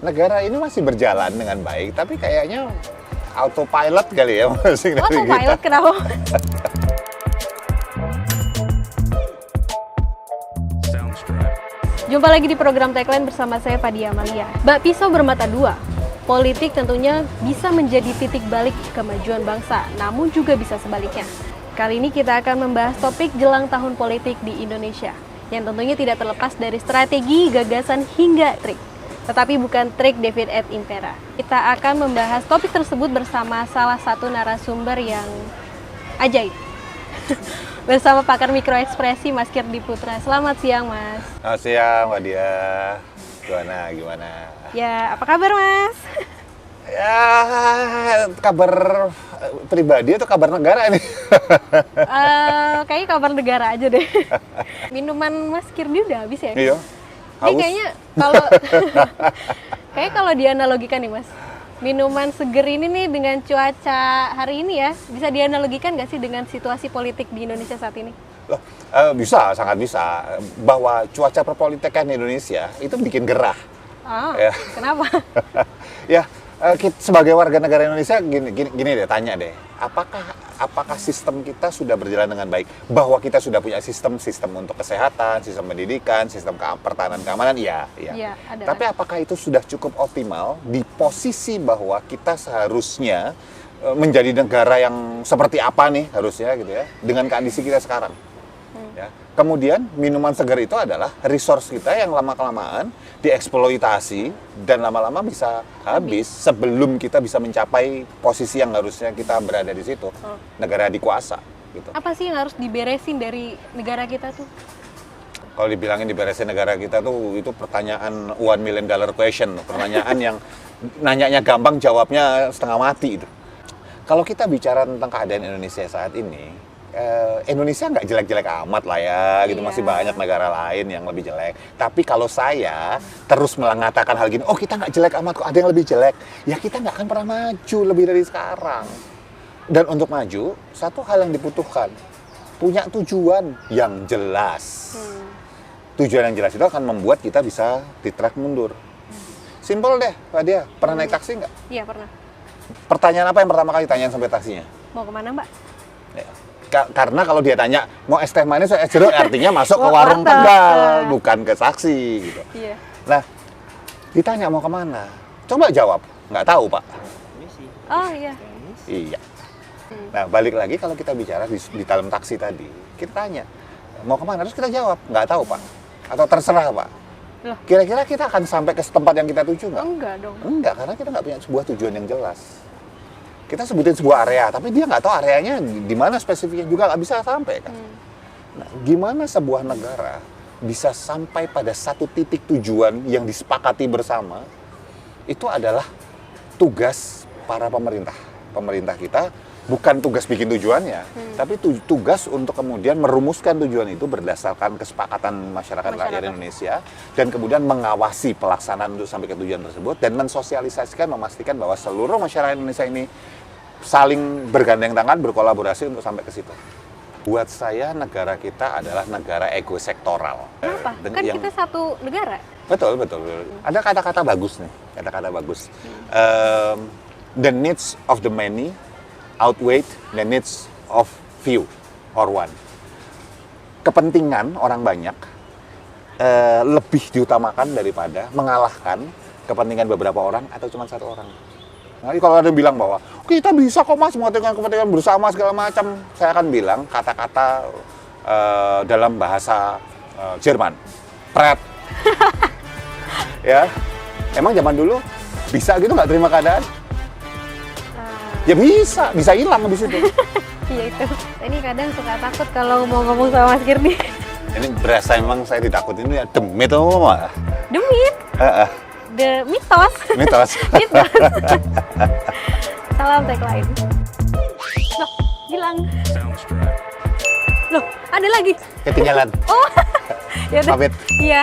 negara ini masih berjalan dengan baik, tapi kayaknya autopilot kali ya masing dari kita. Autopilot kenapa? Jumpa lagi di program Tagline bersama saya Fadia Amalia. Bak pisau bermata dua. Politik tentunya bisa menjadi titik balik kemajuan bangsa, namun juga bisa sebaliknya. Kali ini kita akan membahas topik jelang tahun politik di Indonesia, yang tentunya tidak terlepas dari strategi, gagasan, hingga trik. Tetapi bukan trik David et Impera. Kita akan membahas topik tersebut bersama salah satu narasumber yang ajaib. Bersama pakar mikroekspresi Mas Kirdi Putra. Selamat siang, Mas. Selamat siang, Mbak Dia. Gimana? Ya, apa kabar, Mas? Ya, kabar pribadi atau kabar negara nih? Kayaknya kabar negara aja deh. Minuman Mas Kirdi udah habis ya? Iya. Ini kayaknya kalau dianalogikan nih, Mas. Minuman seger ini nih dengan cuaca hari ini ya, bisa dianalogikan nggak sih dengan situasi politik di Indonesia saat ini? Bisa, sangat bisa. Bahwa cuaca perpolitikan di Indonesia itu bikin gerah. Ya. Kenapa? Ya, sebagai warga negara Indonesia gini deh, tanya deh. Apakah sistem kita sudah berjalan dengan baik? Bahwa kita sudah punya sistem untuk kesehatan, sistem pendidikan, sistem pertahanan keamanan, iya. Ada. Tapi apakah itu sudah cukup optimal di posisi bahwa kita seharusnya menjadi negara yang seperti apa nih harusnya gitu ya, dengan kondisi kita sekarang? Ya. Kemudian minuman segar itu adalah resource kita yang lama-kelamaan dieksploitasi dan lama-lama bisa habis sebelum kita bisa mencapai posisi yang harusnya kita berada di situ, negara dikuasa. Gitu. Apa sih yang harus diberesin dari negara kita tuh? Kalau dibilangin diberesin negara kita tuh itu pertanyaan $1 million question, pertanyaan yang nanyanya gampang, jawabnya setengah mati itu. Kalau kita bicara tentang keadaan Indonesia saat ini, Indonesia nggak jelek-jelek amat lah ya, gitu. Masih banyak negara lain yang lebih jelek. Tapi kalau saya terus mengatakan hal gini, oh kita nggak jelek amat kok, ada yang lebih jelek, ya kita nggak akan pernah maju lebih dari sekarang. Dan untuk maju, satu hal yang dibutuhkan, punya tujuan yang jelas. Tujuan yang jelas itu akan membuat kita bisa di track mundur. Simpel deh, Pak Dia. Pernah naik taksi nggak? Iya, pernah. Pertanyaan apa yang pertama kali tanyain sampai taksinya? Mau kemana, Mbak? Ya. Karena kalau dia tanya mau es teh manis atau es jeruk, artinya masuk ke warung Tegal, bukan ke saksi gitu. Iya. Nah, ditanya mau kemana? Coba jawab, nggak tahu Pak. Oh iya. Iya. Nah, balik lagi kalau kita bicara di dalam taksi tadi, kita tanya mau kemana, terus kita jawab nggak tahu Pak, atau terserah Pak. Loh. Kira-kira kita akan sampai ke tempat yang kita tuju nggak? Enggak dong. Enggak, karena kita nggak punya sebuah tujuan yang jelas. Kita sebutin sebuah area, tapi dia nggak tahu areanya di mana spesifiknya, juga nggak bisa sampai kan. Nah, gimana sebuah negara bisa sampai pada satu titik tujuan yang disepakati bersama, itu adalah tugas para pemerintah. Pemerintah kita bukan tugas bikin tujuannya, tapi tugas untuk kemudian merumuskan tujuan itu berdasarkan kesepakatan masyarakat rakyat Indonesia, dan kemudian mengawasi pelaksanaan untuk sampai ke tujuan tersebut, dan mensosialisasikan, memastikan bahwa seluruh masyarakat Indonesia ini saling bergandeng tangan, berkolaborasi untuk sampai ke situ. Buat saya negara kita adalah negara ekosektoral. Kenapa? Kan kita satu negara. Betul. Ada kata-kata bagus nih, kata-kata bagus. The needs of the many outweigh the needs of few or one. Kepentingan orang banyak lebih diutamakan daripada mengalahkan kepentingan beberapa orang atau cuma satu orang. Nah, kalau ada yang bilang bahwa kita bisa kok Mas mengaturkan kepentingan bersama segala macam, saya akan bilang kata-kata dalam bahasa Jerman, Pret. Ya, emang zaman dulu bisa gitu nggak terima keadaan? Ya bisa hilang habis itu. Iya itu. Ini kadang suka takut kalau mau ngomong sama Mas Kirdi. Ini berasa emang saya ditakutin ya, demi tuh mah. Demi? The mitos. Mitos. Salam Tagline. Loh, hilang. Loh, ada lagi. Ketinggalan. Oh, ya udah. Pamit. Iya.